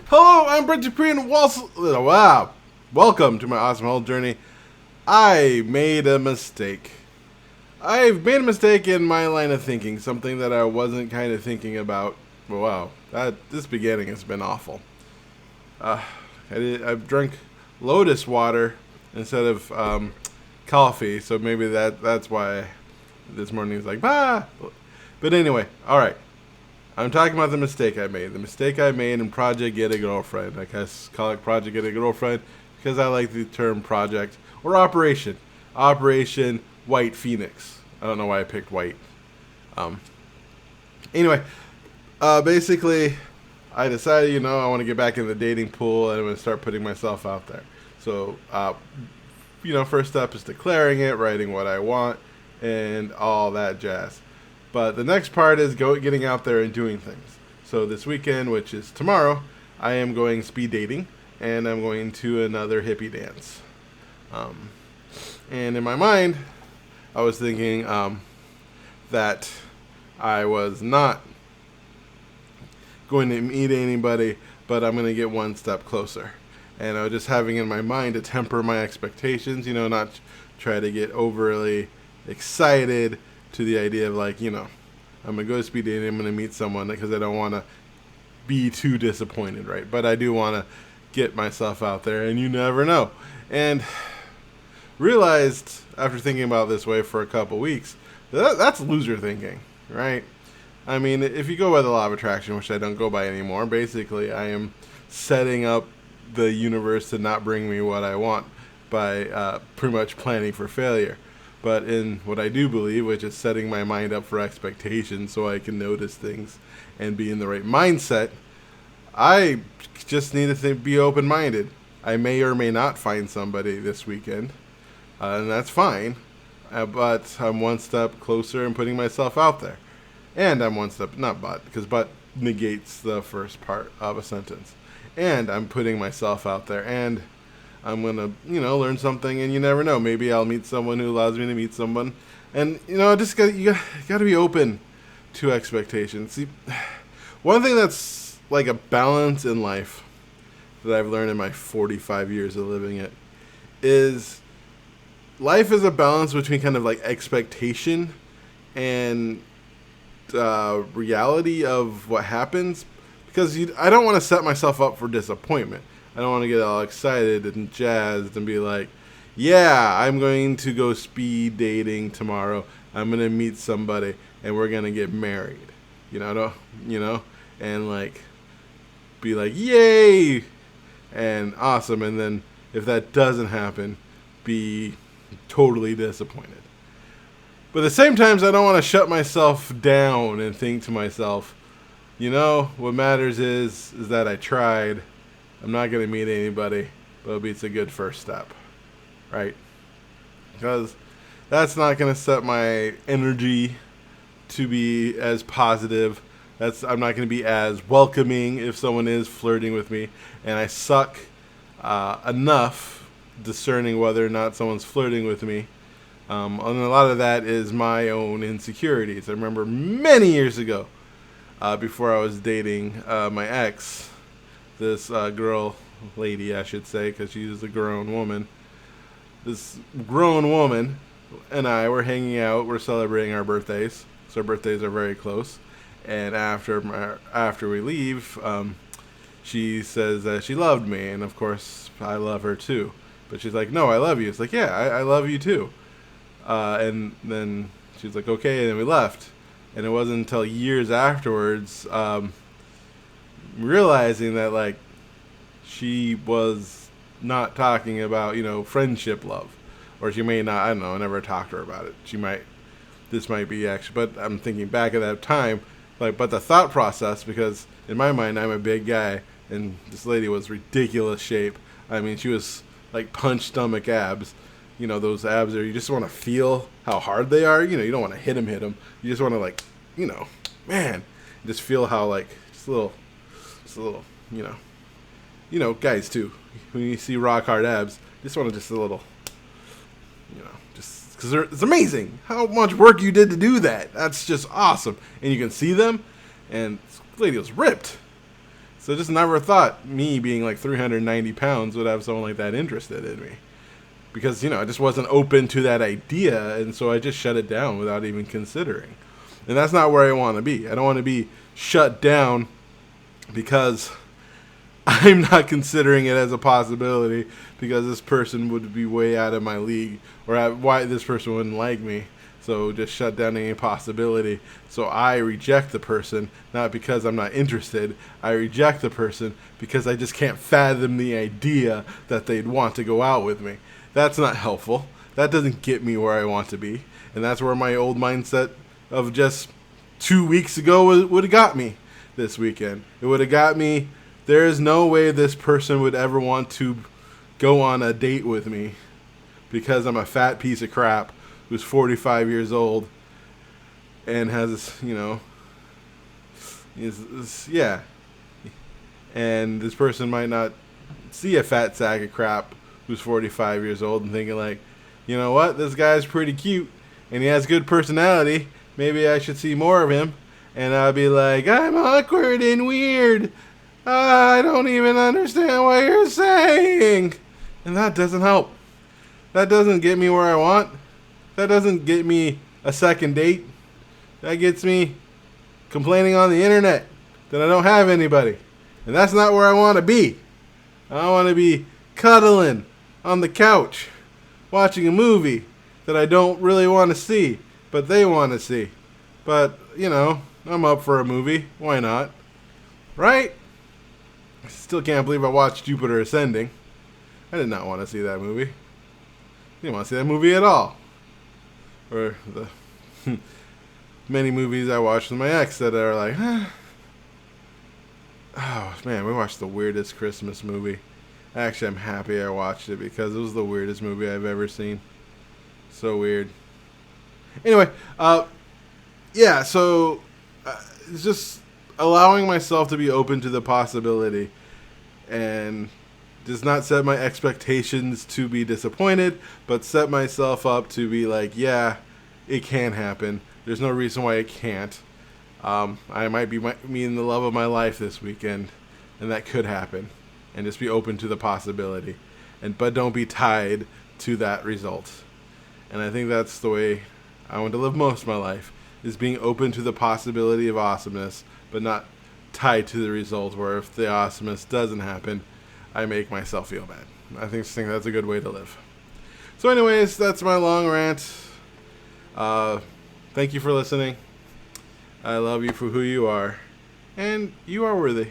Hello, I'm Brent Dupree and wow. Welcome to my awesome health journey. I made a mistake. I've made a mistake in my line of thinking, something that I wasn't kind of thinking about. Wow, this beginning has been awful. I've drank lotus water instead of coffee, so maybe that's why this morning is like, bah. But anyway, all right. I'm talking about the mistake I made. The mistake I made in Project Get a Girlfriend. I guess call it Project Get a Girlfriend because I like the term project or operation. Operation White Phoenix. I don't know why I picked white. Anyway, basically, I decided, I want to get back in the dating pool and I'm going to start putting myself out there. So, first step is declaring it, writing what I want, and all that jazz. But the next part is getting out there and doing things. So this weekend, which is tomorrow, I am going speed dating, and I'm going to another hippie dance. And in my mind, I was thinking that I was not going to meet anybody, but I'm going to get one step closer. And I was just having in my mind to temper my expectations, not try to get overly excited to the idea of I'm going to go to speed dating, I'm going to meet someone because I don't want to be too disappointed, right? But I do want to get myself out there, and you never know. And realized after thinking about this way for a couple weeks, that's loser thinking, right? I mean, if you go by the law of attraction, which I don't go by anymore, basically I am setting up the universe to not bring me what I want by pretty much planning for failure. But in what I do believe, which is setting my mind up for expectations so I can notice things and be in the right mindset, I just need to be open-minded. I may or may not find somebody this weekend, and that's fine. But I'm one step closer and putting myself out there. And I'm one step, not but, because but negates the first part of a sentence. And I'm putting myself out there, and I'm going to, learn something, and you never know. Maybe I'll meet someone who allows me to meet someone. And, you got to be open to expectations. See, one thing that's like a balance in life that I've learned in my 45 years of living it is life is a balance between kind of like expectation and reality of what happens. Because I don't want to set myself up for disappointment. I don't want to get all excited and jazzed and be like, yeah, I'm going to go speed dating tomorrow. I'm going to meet somebody and we're going to get married. And like be like, yay, and awesome. And then if that doesn't happen, be totally disappointed. But at the same time, I don't want to shut myself down and think to myself, what matters is that I tried. I'm not going to meet anybody, but it's a good first step, right? Because that's not going to set my energy to be as positive. I'm not going to be as welcoming if someone is flirting with me, and I suck enough discerning whether or not someone's flirting with me. And a lot of that is my own insecurities. I remember many years ago, before I was dating my ex, this lady, I should say, because she's a grown woman. This grown woman and I were hanging out. We're celebrating our birthdays, so our birthdays are very close. And after we leave, she says that she loved me, and of course I love her too. But she's like, "No, I love you." It's like, "Yeah, I love you too." And then she's like, "Okay," and then we left. And it wasn't until years afterwards, realizing that she was not talking about friendship love, or she may not. I don't know. I never talked to her about it. This might be actually, but I'm thinking back at that time, but the thought process, because in my mind I'm a big guy, and this lady was ridiculous shape. I mean, she was like punch stomach abs. Those abs you just want to feel how hard they are. You don't want to hit them. You just want to man, just feel how just a little, guys too. When you see rock hard abs, just want to just a little, just because it's amazing how much work you did to do that. That's just awesome, and you can see them, and this lady was ripped. So just never thought me being like 390 pounds would have someone like that interested in me. Because, I just wasn't open to that idea, and so I just shut it down without even considering. And that's not where I want to be. I don't want to be shut down because I'm not considering it as a possibility because this person would be way out of my league, or why this person wouldn't like me. So just shut down any possibility. So I reject the person, not because I'm not interested. I reject the person because I just can't fathom the idea that they'd want to go out with me. That's not helpful. That doesn't get me where I want to be. And that's where my old mindset of just 2 weeks ago would have got me this weekend. It would have got me, there is no way this person would ever want to go on a date with me because I'm a fat piece of crap who's 45 years old and has, yeah. And this person might not see a fat sack of crap who's 45 years old and thinking like, you know what, this guy's pretty cute and he has good personality. Maybe I should see more of him. And I'll be like, I'm awkward and weird. I don't even understand what you're saying. And that doesn't help. That doesn't get me where I want. That doesn't get me a second date. That gets me complaining on the internet that I don't have anybody. And that's not where I want to be. I want to be cuddling on the couch, watching a movie that I don't really want to see, but they want to see. But, I'm up for a movie. Why not? Right? I still can't believe I watched Jupiter Ascending. I did not want to see that movie. I didn't want to see that movie at all. Or the many movies I watched with my ex that are like, oh man, we watched the weirdest Christmas movie. Actually, I'm happy I watched it because it was the weirdest movie I've ever seen. So weird. Anyway, yeah, so it's just allowing myself to be open to the possibility and does not set my expectations to be disappointed, but set myself up to be like, yeah, it can happen. There's no reason why it can't. I might be meeting the love of my life this weekend, and that could happen. And just be open to the possibility. But don't be tied to that result. And I think that's the way I want to live most of my life, is being open to the possibility of awesomeness, but not tied to the result where if the awesomeness doesn't happen, I make myself feel bad. I think that's a good way to live. So anyways, that's my long rant. Thank you for listening. I love you for who you are. And you are worthy.